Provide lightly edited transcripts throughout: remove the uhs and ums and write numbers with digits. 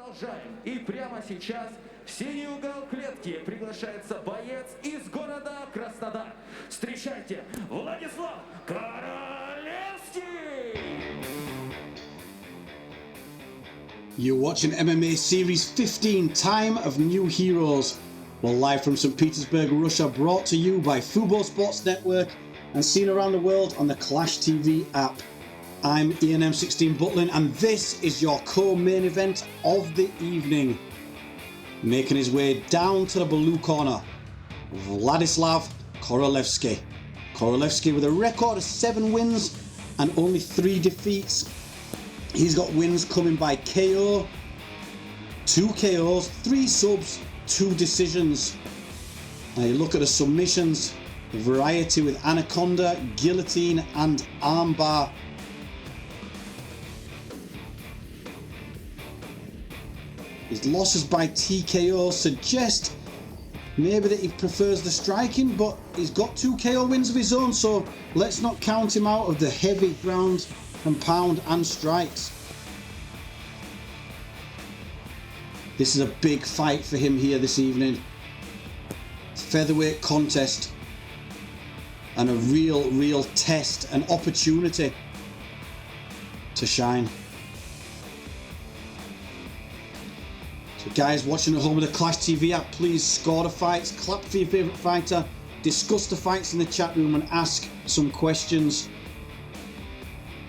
продолжаем. И прямо сейчас в синий угол клетки приглашается боец из города Краснодар. Встречайте, Владислав Korolevskiy! You're watching MMA Series 15, Time of New Heroes. We're live from St. Petersburg, Russia, brought to you by Fubo Sports Network and seen around the world on the Clash TV app. I'm M16 Butlin, and this is your co-main event of the evening. Making his way down to the blue corner, Vladislav Korolevskiy. Korolevskiy with a record of 7 wins and only 3 defeats. He's got wins coming by KO, 2 KOs, 3 subs, 2 decisions. Now you look at the submissions, the variety with anaconda, guillotine and armbar. His losses by TKO suggest maybe that he prefers the striking, but he's got 2 KO wins of his own, so let's not count him out of the heavy ground and pound and strikes. This is a big fight for him here this evening. Featherweight contest and a real test, an opportunity to shine. So guys watching at home with the Clash TV app, please score the fights, clap for your favourite fighter, discuss the fights in the chat room and ask some questions.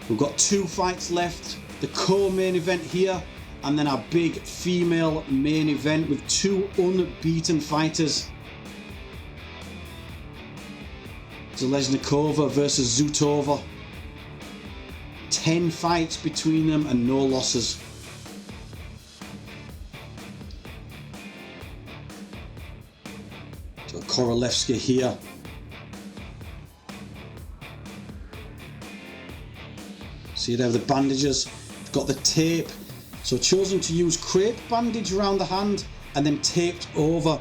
We've got 2 fights left, the co-main event here and then our big female main event with 2 unbeaten fighters. Zeleznikova versus Zutova. 10 fights between them and no losses. So Korolevskiy here. See there the bandages, got the tape. So chosen to use crepe bandage around the hand and then taped over.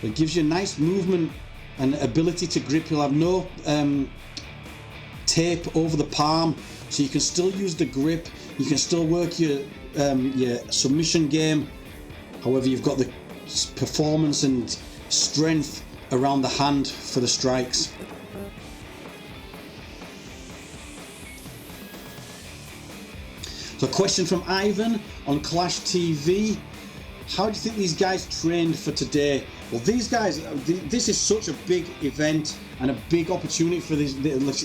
It gives you a nice movement and ability to grip. You'll have no tape over the palm, so you can still use the grip. You can still work your submission game. However, you've got the performance and strength around the hand for the strikes. So a question from Ivan on Clash TV. How do you think these guys trained for today? Well, these guys, this is such a big event and a big opportunity for this,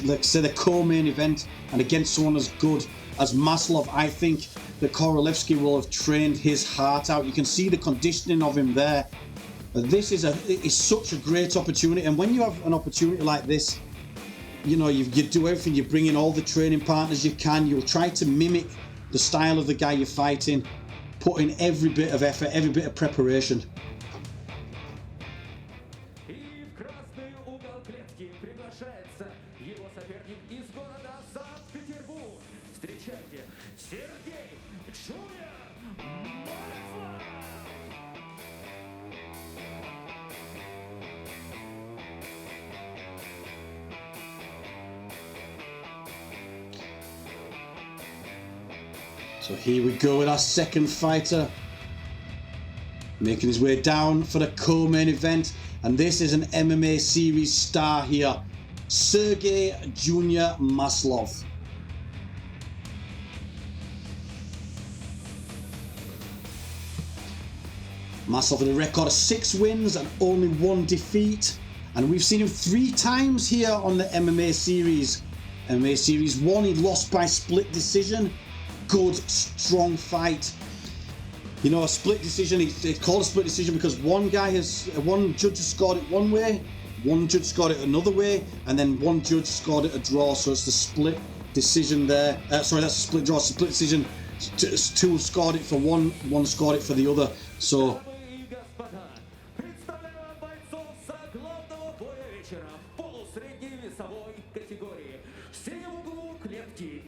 let's say the co-main event, and against someone as good as Maslov. I think that Korolevskiy will have trained his heart out. You can see the conditioning of him there. This is such a great opportunity, and when you have an opportunity like this, you know, you do everything. You bring in all the training partners you can. You'll try to mimic the style of the guy you're fighting, put in every bit of effort, every bit of preparation. И в красный угол клетки приглашается его соперник из города Санкт-Петербург. Встречайте, Sergey, Maslov! So here we go with our second fighter, making his way down for the co-main event, and this is an MMA series star here, Sergey Jr. Maslov. Maslov with a record of 6 wins and only 1 defeat, and we've seen him 3 times here on the MMA series. MMA series 1, he lost by split decision. Good, strong fight. You know, a split decision, it's called a split decision because one judge has scored it one way, one judge scored it another way, and then one judge scored it a draw, so it's the split decision there. Sorry, that's a split draw, split decision. 2 scored it for one scored it for the other. So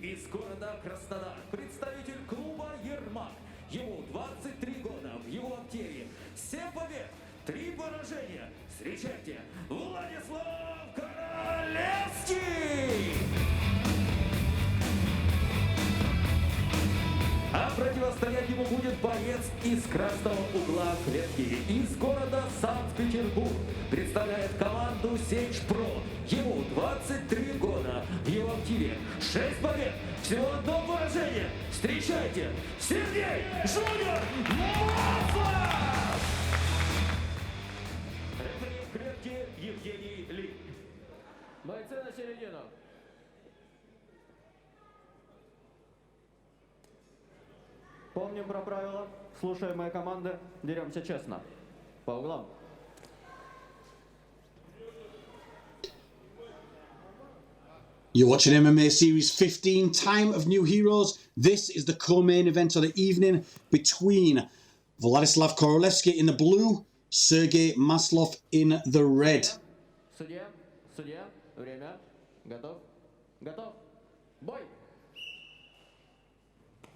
из города Краснодар, представитель клуба «Ермак». Ему 23 года, в его активе 7 побед, 3 поражения. Встречайте, Владислав Korolevskiy! Противостоять ему будет боец из красного угла клетки из города Санкт-Петербург. Представляет команду Сечь Про. Ему 23 года. В его активе 6 побед. Всего одно поражение. Встречайте, Сергей Жуниор Маслов! Рефери в клетке Евгений Ли. Бойцы на середину. Помним про правила, слушаем мои команды, деремся честно. По углам. You're watching MMA Series 15, Time of New Heroes. This is the co-main event of the evening between Vladislav Korolevskiy in the blue, Sergey Maslov in the red. Судья, время, готов, бой!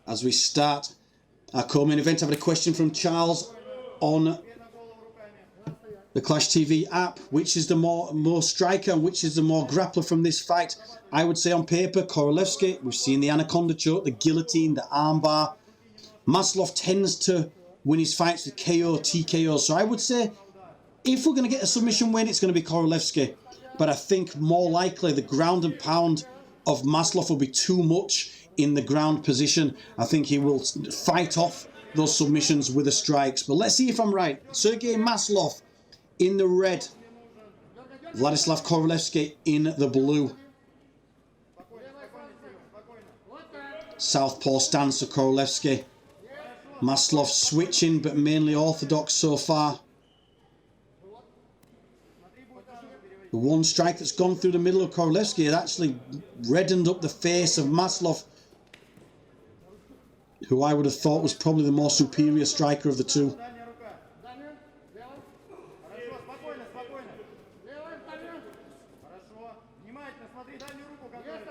As we start our co-main event, I've had a question from Charles on the Clash TV app. Which is the more striker and which is the more grappler from this fight? I would say on paper, Korolevskiy. We've seen the anaconda choke, the guillotine, the armbar. Maslov tends to win his fights with KO, TKO. So I would say if we're going to get a submission win, it's going to be Korolevskiy. But I think more likely the ground and pound of Maslov will be too much in the ground position. I think he will fight off those submissions with the strikes. But let's see if I'm right. Sergey Maslov in the red. Vladislav Korolevskiy in the blue. Southpaw stance of Korolevskiy. Maslov switching, but mainly orthodox so far. The one strike that's gone through the middle of Korolevskiy had actually reddened up the face of Maslov, who I would have thought was probably the more superior striker of the two.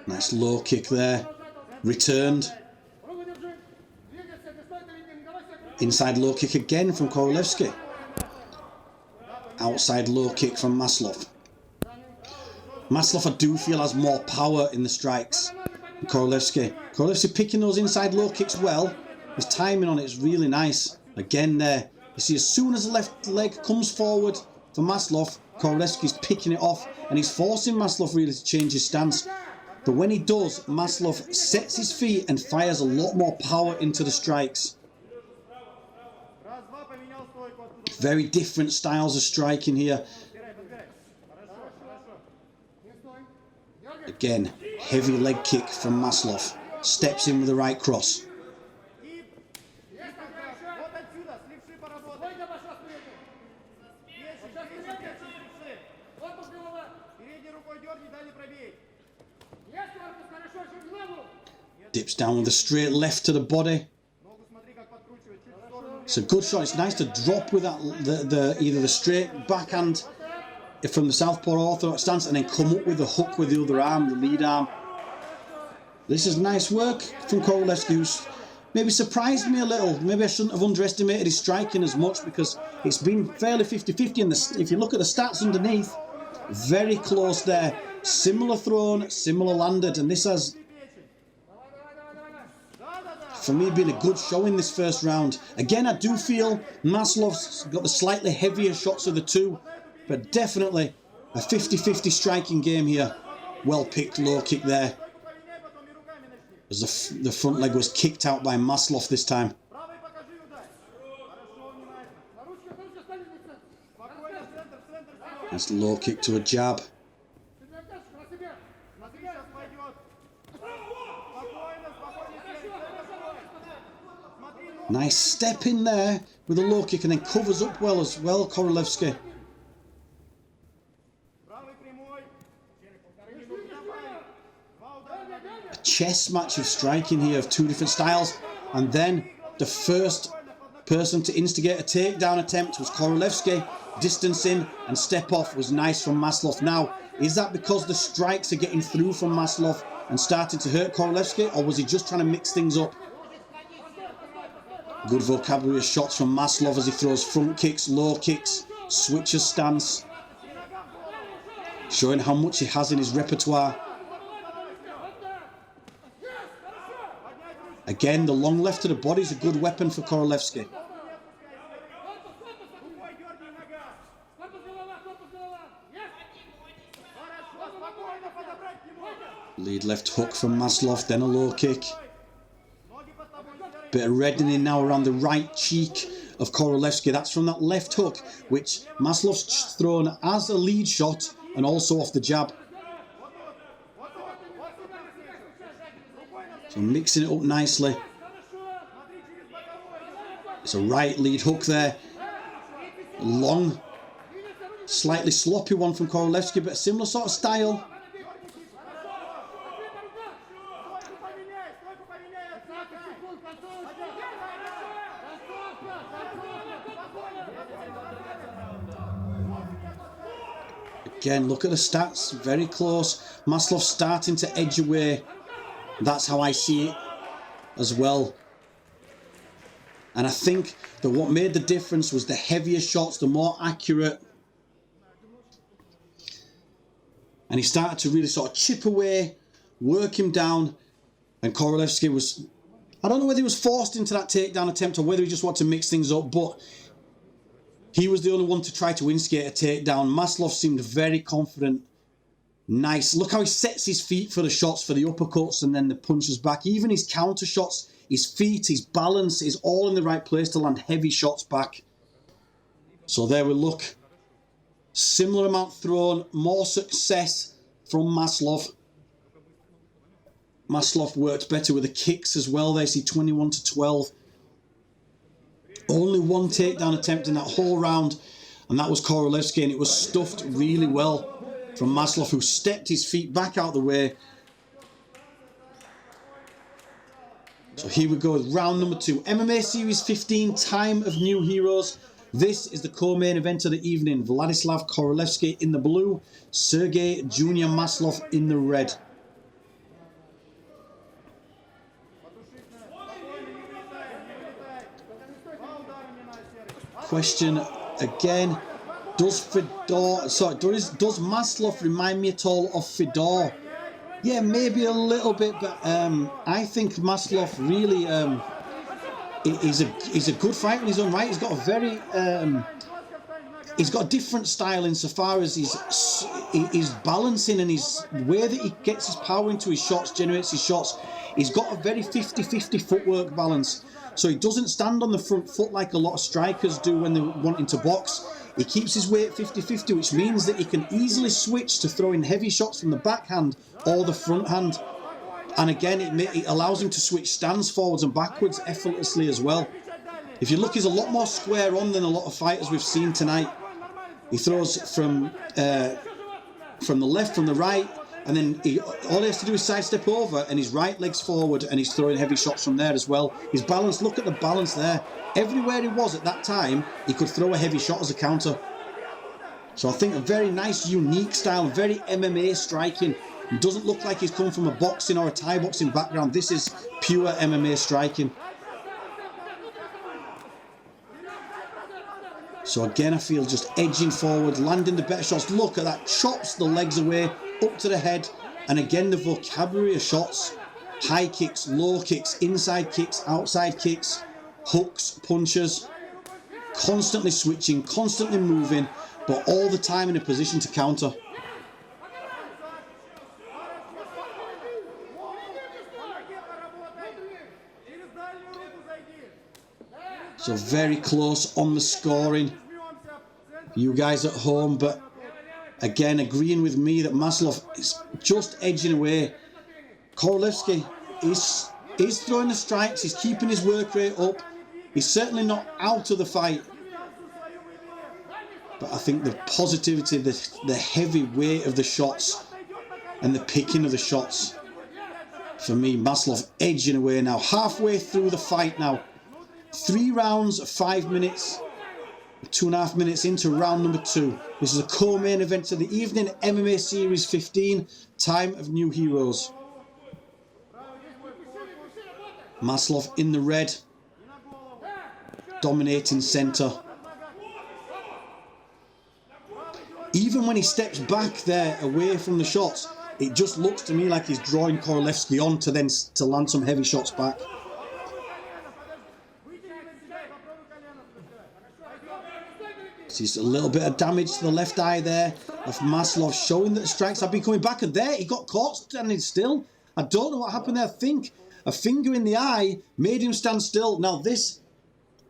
Nice low kick there. Returned. Inside low kick again from Korolevskiy. Outside low kick from Maslov. Maslov, I do feel, has more power in the strikes than Korolevskiy. Korolevskiy picking those inside low kicks well. His timing on it is really nice. Again there. You see, as soon as the left leg comes forward for Maslov, Korolevskiy's picking it off and he's forcing Maslov really to change his stance. But when he does, Maslov sets his feet and fires a lot more power into the strikes. Very different styles of striking here. Again, heavy leg kick from Maslov. Steps in with the right cross. Dips down with a straight left to the body. It's a good shot. It's nice to drop with that either the straight backhand from the southpaw orthodox stance and then come up with the hook with the other arm, the lead arm. This is nice work from Korolevskiy, who's maybe surprised me a little. Maybe I shouldn't have underestimated his striking as much because it's been fairly 50-50. And if you look at the stats underneath, very close there. Similar thrown, similar landed, and this has, for me, been a good show in this first round. Again, I do feel Maslov's got the slightly heavier shots of the two, but definitely a 50-50 striking game here. Well picked low kick there, as the front leg was kicked out by Maslov this time. Nice low kick to a jab. Nice step in there with a low kick and then covers up well as well, Korolevskiy. A chess match of striking here of two different styles, and then the first person to instigate a takedown attempt was Korolevskiy. Distancing and step off was nice from Maslov. Now, is that because the strikes are getting through from Maslov and starting to hurt Korolevskiy, or was he just trying to mix things up? Good vocabulary of shots from Maslov as he throws front kicks, low kicks, switches stance, showing how much he has in his repertoire. Again, the long left to the body is a good weapon for Korolevskiy. Lead left hook from Maslov, then a low kick. Bit of reddening now around the right cheek of Korolevskiy. That's from that left hook, which Maslov's thrown as a lead shot and also off the jab. So mixing it up nicely. It's a right lead hook there. Long, slightly sloppy one from Korolevskiy, but a similar sort of style. Again, look at the stats, very close. Maslov starting to edge away. That's how I see it as well. And I think that what made the difference was the heavier shots, the more accurate. And he started to really sort of chip away, work him down. And Korolevskiy was, I don't know whether he was forced into that takedown attempt or whether he just wanted to mix things up, but he was the only one to try to instigate a takedown. Maslov seemed very confident. Nice. Look how he sets his feet for the shots, for the uppercuts and then the punches back. Even his counter shots, his feet, his balance is all in the right place to land heavy shots back. So there we look. Similar amount thrown, more success from Maslov. Maslov worked better with the kicks as well. They see 21-12. Only one takedown attempt in that whole round, and that was Korolevskiy, and it was stuffed really well from Maslov, who stepped his feet back out of the way. So here we go with round number 2. MMA Series 15, Time of New Heroes. This is the co-main event of the evening. Vladislav Korolevskiy in the blue, Sergey Jr. Maslov in the red. Question again. Does Maslov remind me at all of Fedor? Yeah, maybe a little bit, but I think Maslov really is a good fighter in his own right. He's got a very he's got a different style insofar as his balancing and his way that he gets his power into his shots, generates his shots. He's got a very 50-50 footwork balance. So he doesn't stand on the front foot like a lot of strikers do when they're wanting to box. He keeps his weight 50-50, which means that he can easily switch to throwing heavy shots from the backhand or the front hand. And again, it allows him to switch stands forwards and backwards effortlessly as well. If you look, he's a lot more square on than a lot of fighters we've seen tonight. He throws from the left, from the right, and then all he has to do is sidestep over and his right leg's forward and he's throwing heavy shots from there as well. His balance, look at the balance there. Everywhere he was at that time, he could throw a heavy shot as a counter. So I think a very nice, unique style, very MMA striking. It doesn't look like he's come from a boxing or a Thai boxing background. This is pure MMA striking. So again, I feel just edging forward, landing the better shots. Look at that, chops the legs away, up to the head. And again, the vocabulary of shots. High kicks, low kicks, inside kicks, outside kicks, hooks, punches. Constantly switching, constantly moving, but all the time in a position to counter. So very close on the scoring. You guys at home, but again, agreeing with me that Maslov is just edging away. Korolevskiy is throwing the strikes, he's keeping his work rate up. He's certainly not out of the fight. But I think the positivity, the heavy weight of the shots and the picking of the shots, for me, Maslov edging away now. Halfway through the fight now. 3 rounds, 5 minutes, 2.5 minutes into round number 2. This is a co-main event of the evening, MMA Series 15, Time of New Heroes. Maslov in the red, dominating centre. Even when he steps back there away from the shots, it just looks to me like he's drawing Korolevskiy on to land some heavy shots back. Sees a little bit of damage to the left eye there of Maslov, showing that the strikes have been coming back. And there, he got caught standing still. I don't know what happened there. I think a finger in the eye made him stand still. Now, this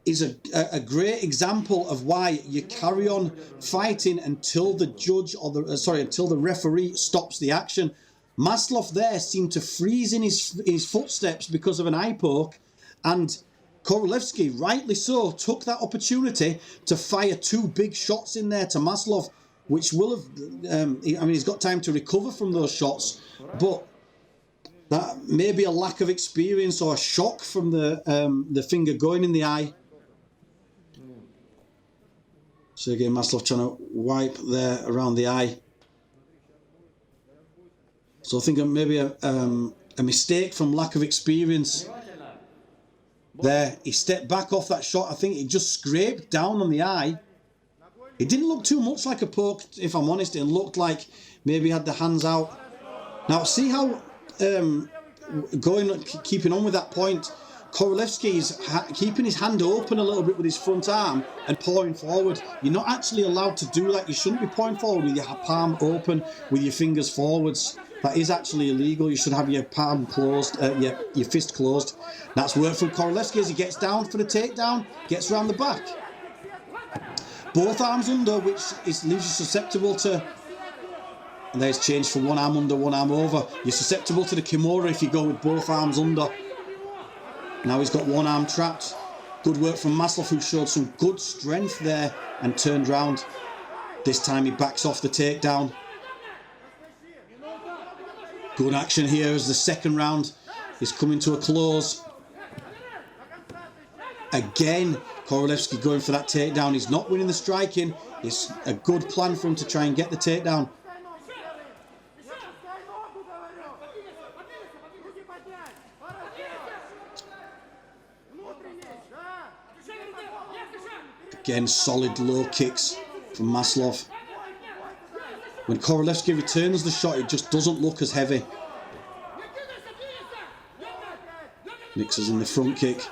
is a great example of why you carry on fighting until the judge or until the referee stops the action. Maslov there seemed to freeze in his footsteps because of an eye poke, and Korolevskiy, rightly so, took that opportunity to fire 2 big shots in there to Maslov, which will have, he's got time to recover from those shots, but that may be a lack of experience or a shock from the finger going in the eye. Sergey Maslov trying to wipe there around the eye. So I think maybe a mistake from lack of experience. There, he stepped back off that shot. I think it just scraped down on the eye. It didn't look too much like a poke, if I'm honest. It looked like maybe he had the hands out. Now, see how, keeping on with that point, Korolevskiy is keeping his hand open a little bit with his front arm and pawing forward. You're not actually allowed to do that. You shouldn't be pawing forward with your palm open, with your fingers forwards. That is actually illegal. You should have your palm closed, your fist closed. That's work from Korolevskiy as he gets down for the takedown, gets around the back. Both arms under, which leaves you susceptible to... And there's changed from one arm under, one arm over. You're susceptible to the Kimura if you go with both arms under. Now he's got one arm trapped. Good work from Maslov, who showed some good strength there and turned round. This time he backs off the takedown. Good action here as the second round is coming to a close. Again, Korolevskiy going for that takedown. He's not winning the striking. It's a good plan for him to try and get the takedown. Again, solid low kicks from Maslov. When Korolevskiy returns the shot, it just doesn't look as heavy. Mixes in the front kick.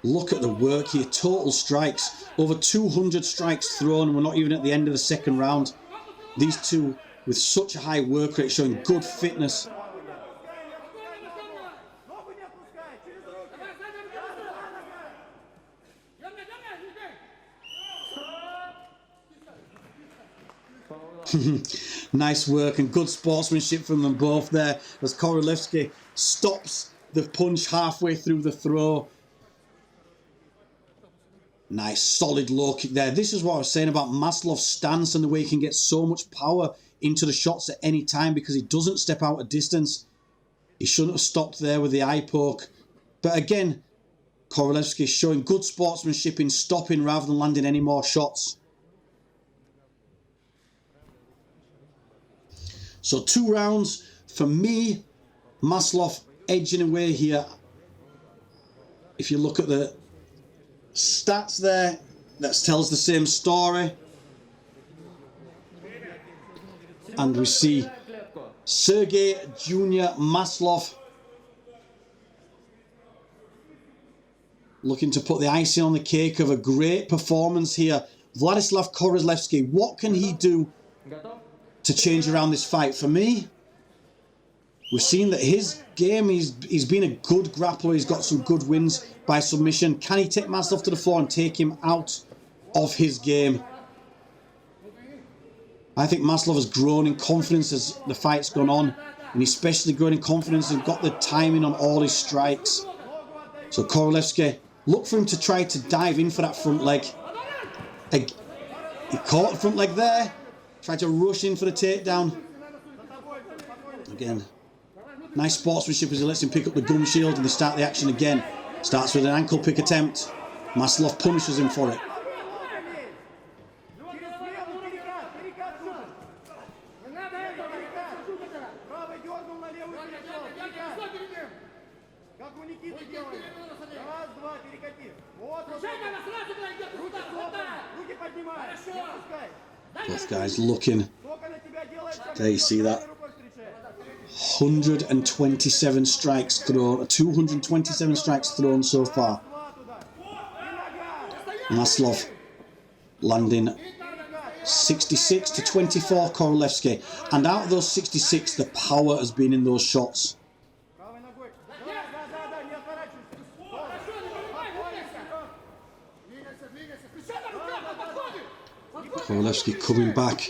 Look at the work here. Total strikes. Over 200 strikes thrown. We're not even at the end of the second round. These two with such a high work rate, showing good fitness. Nice work and good sportsmanship from them both there as Korolevskiy stops the punch halfway through the throw. Nice solid low kick there. This is what I was saying about Maslov's stance and the way he can get so much power into the shots at any time because he doesn't step out of distance. He shouldn't have stopped there with the eye poke. But again, Korolevskiy showing good sportsmanship in stopping rather than landing any more shots. So 2 rounds for me. Maslov edging away here. If you look at the stats there, that tells the same story. And we see Sergey Jr. Maslov looking to put the icing on the cake of a great performance here. Vladislav Korolevskiy, what can he do to change around this fight? For me, we've seen that his game, he's been a good grappler. He's got some good wins by submission. Can he take Maslov to the floor and take him out of his game? I think Maslov has grown in confidence as the fight's gone on, and especially grown in confidence and got the timing on all his strikes. So Korolevskiy, look for him to try to dive in for that front leg. He caught the front leg there. Tried to rush in for the takedown. Again, nice sportsmanship as he lets him pick up the gum shield and they start the action again. Starts with an ankle pick attempt. Maslov punishes him for it. Both guys looking. There you see that. 127 strikes thrown, 227 strikes thrown so far. Maslov landing 66 to 24, Korolevskiy. And out of those 66, the power has been in those shots. Korolevskiy coming back,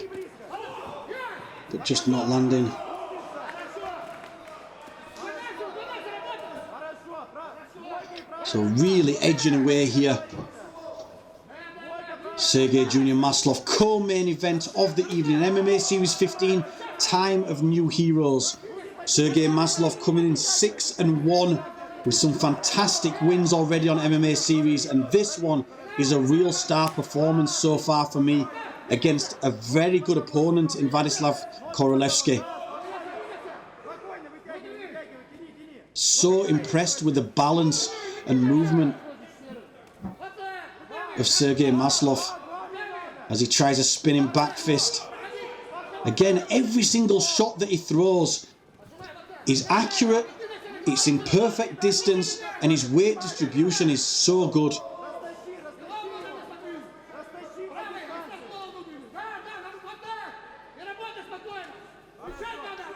but just not landing. So really edging away here. Sergey Junior Maslov, co-main event of the evening. MMA Series 15, Time of New Heroes. Sergey Maslov coming in 6-1 with some fantastic wins already on MMA Series, and this one is a real star performance so far for me against a very good opponent in Vladislav Korolevskiy. So impressed with the balance and movement of Sergey Maslov as he tries a spinning back fist. Again, every single shot that he throws is accurate, it's in perfect distance, and his weight distribution is so good.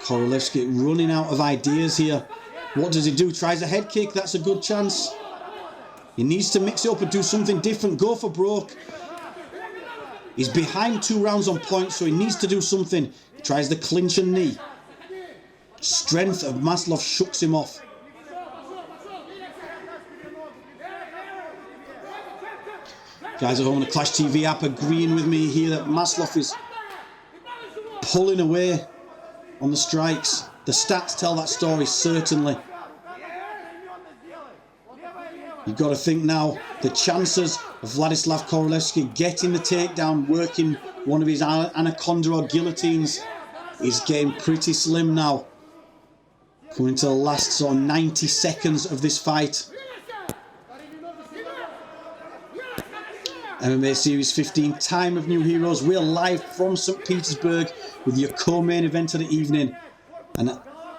Korolevskiy running out of ideas here. What does he do? Tries a head kick. That's a good chance. He needs to mix it up and do something different. Go for broke. He's behind 2 rounds on points, so he needs to do something. He tries the clinch and knee. Strength of Maslov shucks him off. Guys at home on the Clash TV app agreeing with me here that Maslov is pulling away on the strikes. The stats tell that story, certainly. You've got to think now, the chances of Vladislav Korolevskiy getting the takedown, working one of his anaconda or guillotines, is getting pretty slim now. Coming to the last sort of 90 seconds of this fight. MMA Series 15, Time of New Heroes. We're live from St. Petersburg with your co-main event of the evening. And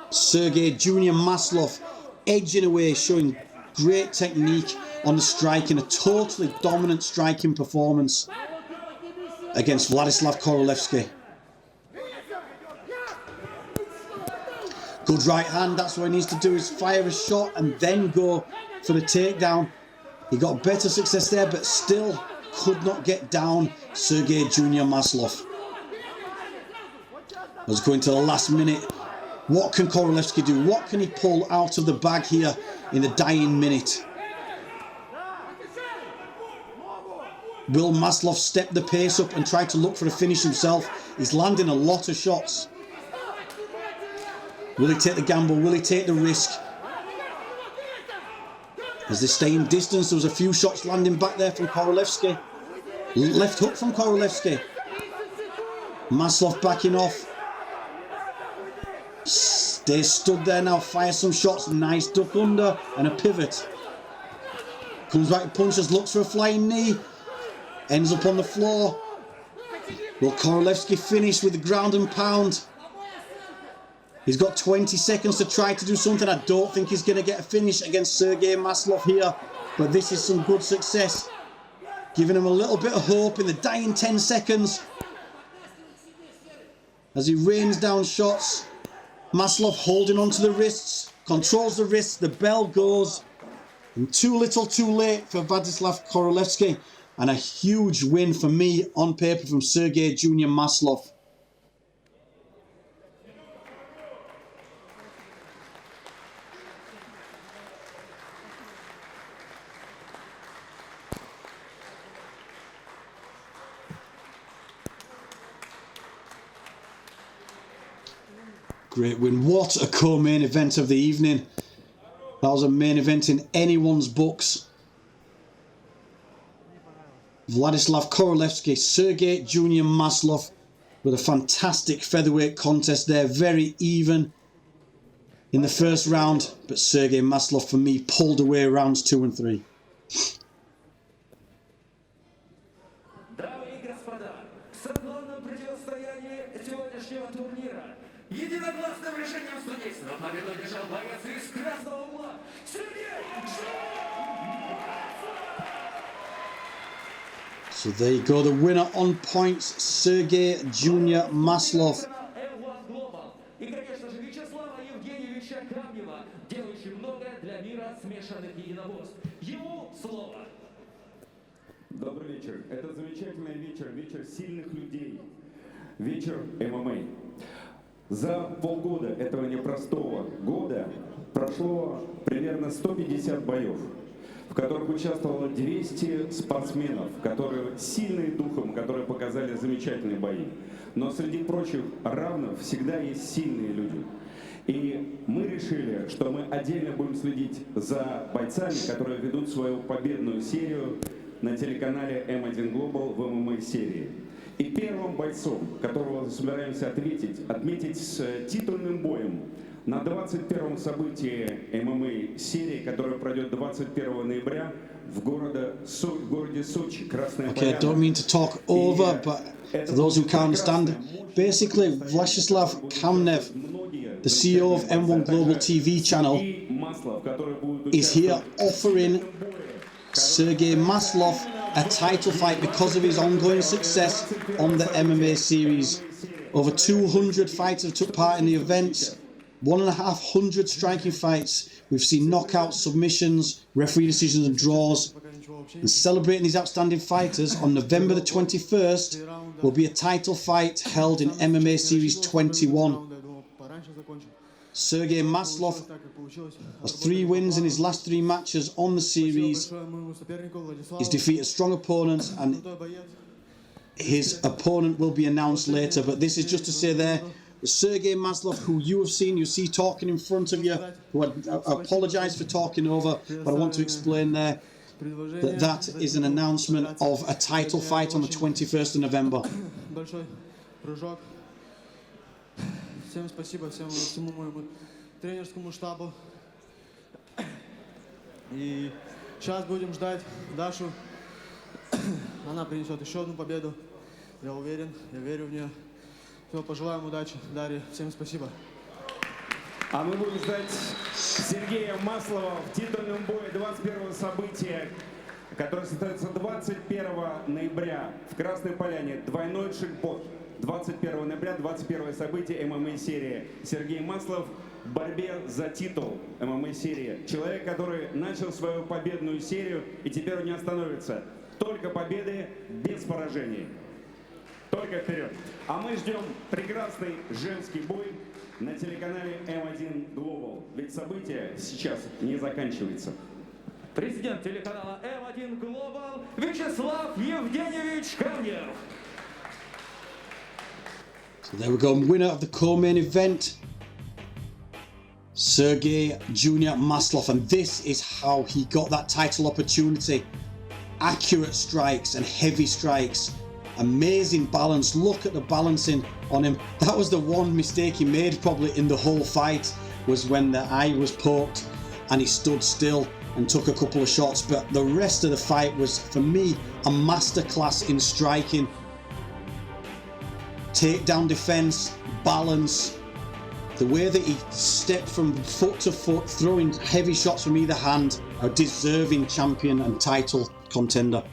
Sergey Junior Maslov edging away, showing great technique on the strike in a totally dominant striking performance against Vladislav Korolevskiy. Good right hand, that's what he needs to do, is fire a shot and then go for the takedown. He got better success there, but still could not get down Sergey Junior Maslov. I was going to the last minute. What can Korolevskiy do? What can he pull out of the bag here in the dying minute? Will Maslov step the pace up and try to look for a finish himself? He's landing a lot of shots. Will he take the gamble? Will he take the risk? As they stay in distance, there was a few shots landing back there from Korolevskiy. Left hook from Korolevskiy. Maslov backing off. Stays stood there now, fires some shots. Nice duck under and a pivot. Comes back to punches, looks for a flying knee. Ends up on the floor. Will Korolevskiy finish with the ground and pound? He's got 20 seconds to try to do something. I don't think he's going to get a finish against Sergey Maslov here. But this is some good success. Giving him a little bit of hope in the dying 10 seconds. As he rains down shots. Maslov holding onto the wrists. Controls the wrists. The bell goes. And too little too late for Vladislav Korolevskiy. And a huge win for me on paper from Sergey Junior Maslov. Great win. What a co-main event of the evening. That was a main event in anyone's books. Vladislav Korolevskiy, Sergey Junior Maslov with a fantastic featherweight contest there. Very even in the first round. But Sergey Maslov, for me, pulled away rounds 2 and 3. Единогласным решением судейства победу одержал боец из красного угла Серия. So there you go, the winner on points, Sergey Junior Maslov. И, конечно же, Вячеслава Евгеньевича Камнева, делающий многое для мира смешанных единоборств. Ему слово. Добрый вечер. Это замечательный вечер, вечер сильных людей, вечер ММА. За полгода этого непростого года прошло примерно 150 боев, в которых участвовало 200 спортсменов, которые сильные духом, которые показали замечательные бои. Но среди прочих равных всегда есть сильные люди. И мы решили, что мы отдельно будем следить за бойцами, которые ведут свою победную серию на телеканале M16 Global в ММА серии. И первым бойцом, которого собираемся отметить с титульным боем на 21-м событии ММА серии, которое пройдет 21 ноября в городе Сочи, Красная Поляна. Okay, I don't mean to talk over, but for those who can't understand, basically Vladislav Kamnev, the CEO of M1 Global TV channel, is here offering Sergey Maslov a title fight because of his ongoing success on the MMA series. Over 200 fighters have took part in the events, 150 striking fights. We've seen knockouts, submissions, referee decisions and draws. And celebrating these outstanding fighters, on November the 21st will be a title fight held in MMA Series 21. Sergey Maslov has 3 wins in his last 3 matches on the series. He's defeated strong opponents and his opponent will be announced later, but this is just to say there, Sergey Maslov, who you see talking in front of you, who I apologise for talking over, but I want to explain there that that is an announcement of a title fight on the 21st of November. Всем спасибо, всему моему тренерскому штабу. И сейчас будем ждать Дашу. Она принесет еще одну победу. Я уверен, я верю в нее. Все, пожелаем удачи, Дарье. Всем спасибо. А мы будем ждать Сергея Маслова в титульном бое 21-го события, которое состоится 21 ноября в Красной Поляне. Двойной джекпот. 21 ноября, 21 событие ММА серии. Сергей Маслов в борьбе за титул ММА серии. Человек, который начал свою победную серию и теперь он не остановится. Только победы, без поражений. Только вперед. А мы ждем прекрасный женский бой на телеканале M16 Global. Ведь событие сейчас не заканчивается. Президент телеканала M16 Global Вячеслав Евгеньевич Камнев. So there we go, winner of the co-main event, Sergey Junior Maslov, and this is how he got that title opportunity. Accurate strikes and heavy strikes, amazing balance. Look at the balancing on him. That was the one mistake he made probably in the whole fight, was when the eye was poked and he stood still and took a couple of shots, but the rest of the fight was, for me, a masterclass in striking. Takedown defense, balance, the way that he stepped from foot to foot, throwing heavy shots from either hand, a deserving champion and title contender.